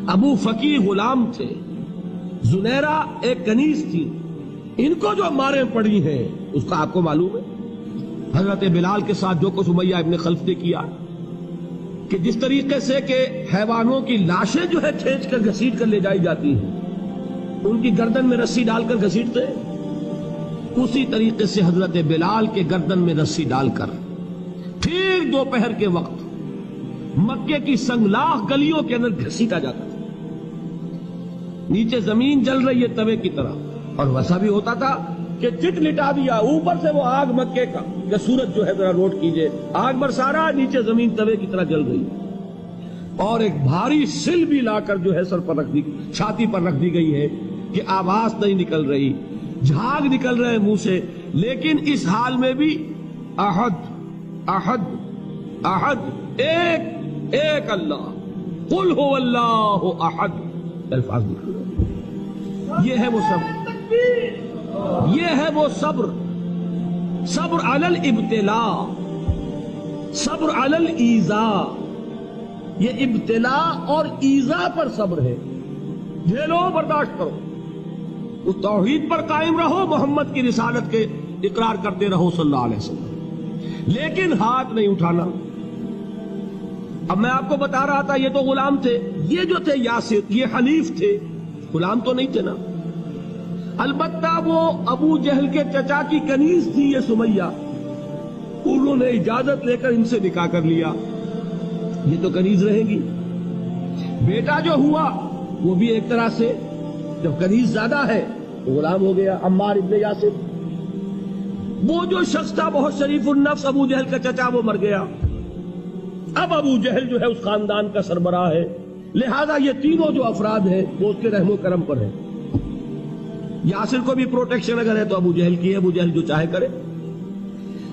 ابو فقی غلام تھے، زنیرہ ایک کنیز تھی، ان کو جو ماریں پڑی ہیں اس کا آپ کو معلوم ہے؟ حضرت بلال کے ساتھ جو کچھ امیہ ابن خلف نے کیا، کہ جس طریقے سے کہ حیوانوں کی لاشیں جو ہے کھینچ کر گھسیٹ کر لے جائی جاتی ہیں، ان کی گردن میں رسی ڈال کر گھسیٹتے، اسی طریقے سے حضرت بلال کے گردن میں رسی ڈال کر ٹھیک دوپہر کے وقت مکے کی سنگلاخ گلیوں کے اندر گھسیٹا جاتا تھا۔ نیچے زمین جل رہی ہے توے کی طرح، اور ویسا بھی ہوتا تھا کہ چٹ لٹا دیا، اوپر سے وہ آگ مکے کا کہ سورج جو ہے ذرا نوٹ کیجئے، آگ برسا رہا، نیچے زمین توے کی طرح جل رہی ہے، اور ایک بھاری سل بھی لا کر جو ہے سر پر رکھ دی، چھاتی پر رکھ دی گئی ہے کہ آواز نہیں نکل رہی، جھاگ نکل رہے منہ سے، لیکن اس حال میں بھی احد احد احد، ایک ایک اللہ، قل هو اللہ احد، الفاظ نکل رہے۔ یہ ہے وہ صبر، یہ ہے وہ صبر، صبر علی الابتلاء، صبر علی الایذاء، یہ ابتلاء اور ایذاء پر صبر ہے، جھیلو برداشت کرو، اس توحید پر قائم رہو، محمد کی رسالت کے اقرار کرتے رہو صلی اللہ علیہ وسلم، لیکن ہاتھ نہیں اٹھانا۔ اب میں آپ کو بتا رہا تھا یہ تو غلام تھے، یہ جو تھے یاسر، یہ حلیف تھے، غلام تو نہیں تھے نا۔ البتہ وہ ابو جہل کے چچا کی کنیز تھی یہ سمیہ، انہوں نے اجازت لے کر ان سے نکاح کر لیا، یہ تو کنیز رہے گی۔ بیٹا جو ہوا وہ بھی ایک طرح سے جب کنیز زیادہ ہے تو غلام ہو گیا، عمار ابن یاسر۔ وہ جو شخص تھا بہت شریف النفس ابو جہل کا چچا، وہ مر گیا، اب ابو جہل جو ہے اس خاندان کا سربراہ ہے، لہذا یہ تینوں جو افراد ہیں وہ اس کے رحم و کرم پر ہیں۔ یاسر کو بھی پروٹیکشن اگر ہے تو ابو جہل کی ہے، ابو جہل جو چاہے کرے،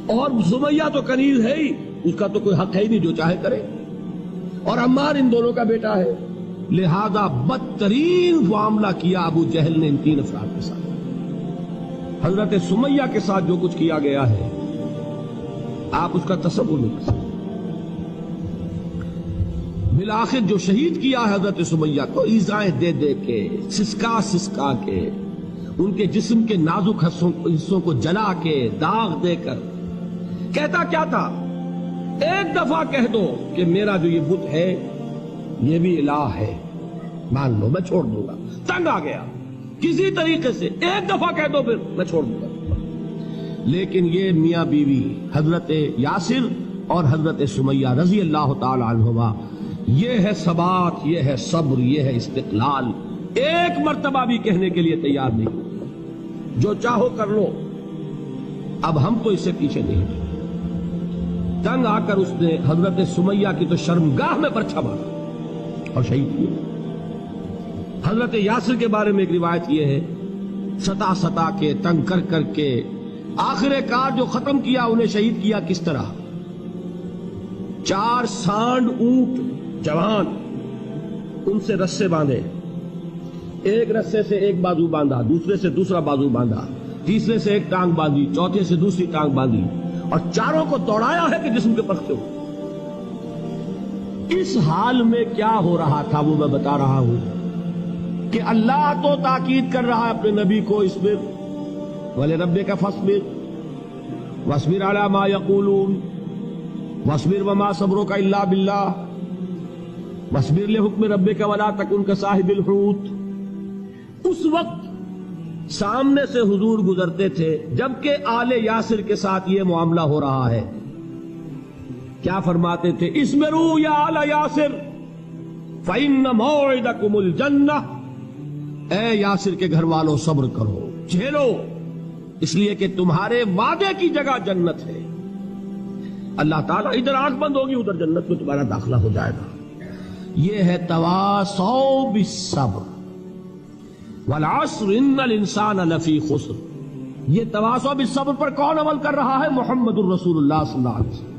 اور سمیہ تو کنیز ہے ہی، اس کا تو کوئی حق ہے ہی نہیں، جو چاہے کرے، اور عمار ان دونوں کا بیٹا ہے، لہذا بدترین معاملہ کیا ابو جہل نے ان تین افراد کے ساتھ۔ حضرت سمیہ کے ساتھ جو کچھ کیا گیا ہے آپ اس کا تصور نہیں کر سکتے۔ بالآخر جو شہید کیا ہے حضرت سمیہ کو، ایذائیں دے دے کے، سسکا سسکا کے، ان کے جسم کے نازک حصوں کو جلا کے، داغ دے کر، کہتا کیا تھا؟ ایک دفعہ کہہ دو کہ میرا جو یہ بت ہے یہ بھی الہ ہے، مان لو میں چھوڑ دوں گا۔ تنگ آ گیا، کسی طریقے سے ایک دفعہ کہہ دو پھر میں چھوڑ دوں گا۔ لیکن یہ میاں بیوی حضرت یاسر اور حضرت سمیہ رضی اللہ تعالی عنہما، یہ ہے ثبات، یہ ہے صبر، یہ ہے استقلال، ایک مرتبہ بھی کہنے کے لیے تیار نہیں، جو چاہو کر لو، اب ہم تو اس سے پیچھے نہیں۔ تنگ آ کر اس نے حضرت سمیہ کی تو شرمگاہ میں برچھا مارا اور شہید کیا۔ حضرت یاسر کے بارے میں ایک روایت یہ ہے، ستا ستا کے، تنگ کر کر کے، آخر کار جو ختم کیا، انہیں شہید کیا کس طرح؟ 4 سانڈ اونٹ جوان، ان سے رسے باندھے، ایک رسے سے ایک بازو باندھا، دوسرے سے دوسرا بازو باندھا، تیسرے سے ایک ٹانگ باندھی، چوتھے سے دوسری ٹانگ باندھی، اور چاروں کو دوڑایا ہے کہ جسم کے پختے ہو۔ اس حال میں کیا ہو رہا تھا وہ میں بتا رہا ہوں کہ اللہ تو تاکید کر رہا ہے اپنے نبی کو، اصبر وَلِرَبِّكَ فَاصْبِرْ وَاصْبِرْ عَلَى مَا يَقُولُونَ وَاصْبِرْ وَمَا صَبْرُكَ إِلَّا بِاللَّهِ وَاصْبِرْ لِحُكْمِ رَبِّكَ وَلَا تَكُنْ كَصَاحِبِ الْحُوتِ۔ اس وقت سامنے سے حضور گزرتے تھے جبکہ آل یاسر کے ساتھ یہ معاملہ ہو رہا ہے، کیا فرماتے تھے؟ اصبروا یا آل یاسر فَإِنَّ مَوْعِدَكُمُ الْجَنَّةُ، اے یاسر کے گھر والوں صبر کرو، جھیلو، اس لیے کہ تمہارے وعدے کی جگہ جنت ہے۔ اللہ تعالیٰ ادھر آنکھ بند ہوگی ادھر جنت میں تمہارا داخلہ ہو جائے گا۔ یہ ہے تواصوا بالصبر والعصر ان الانسان لفی خسر۔ یہ تواصوا بالصبر پر کون عمل کر رہا ہے؟ محمد الرسول اللہ صلی اللہ علیہ وسلم۔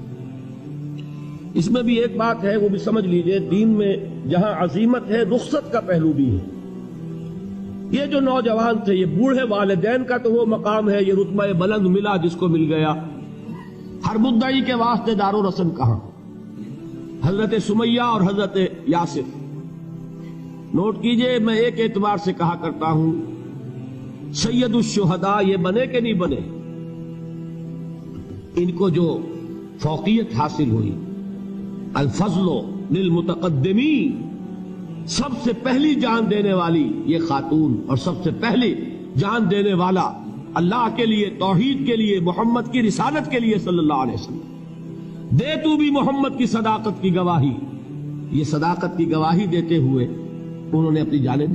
اس میں بھی ایک بات ہے، وہ بھی سمجھ لیجئے، دین میں جہاں عظیمت ہے رخصت کا پہلو بھی ہے۔ یہ جو نوجوان تھے، یہ بوڑھے والدین کا تو وہ مقام ہے، یہ رتبہ بلند ملا جس کو مل گیا، ہر مدعی کے واسطے دار و رسم کہاں؟ حضرت سمیہ اور حضرت یاسر، نوٹ کیجئے، میں ایک اعتبار سے کہا کرتا ہوں سید الشہداء یہ بنے کہ نہیں بنے، ان کو جو فوقیت حاصل ہوئی، الفضل للمتقدمین، سب سے پہلی جان دینے والی یہ خاتون اور سب سے پہلی جان دینے والا اللہ کے لیے، توحید کے لیے، محمد کی رسالت کے لیے صلی اللہ علیہ وسلم، دے تو بھی محمد کی صداقت کی گواہی۔ یہ صداقت کی گواہی دیتے ہوئے انہوں نے اپنی جانیں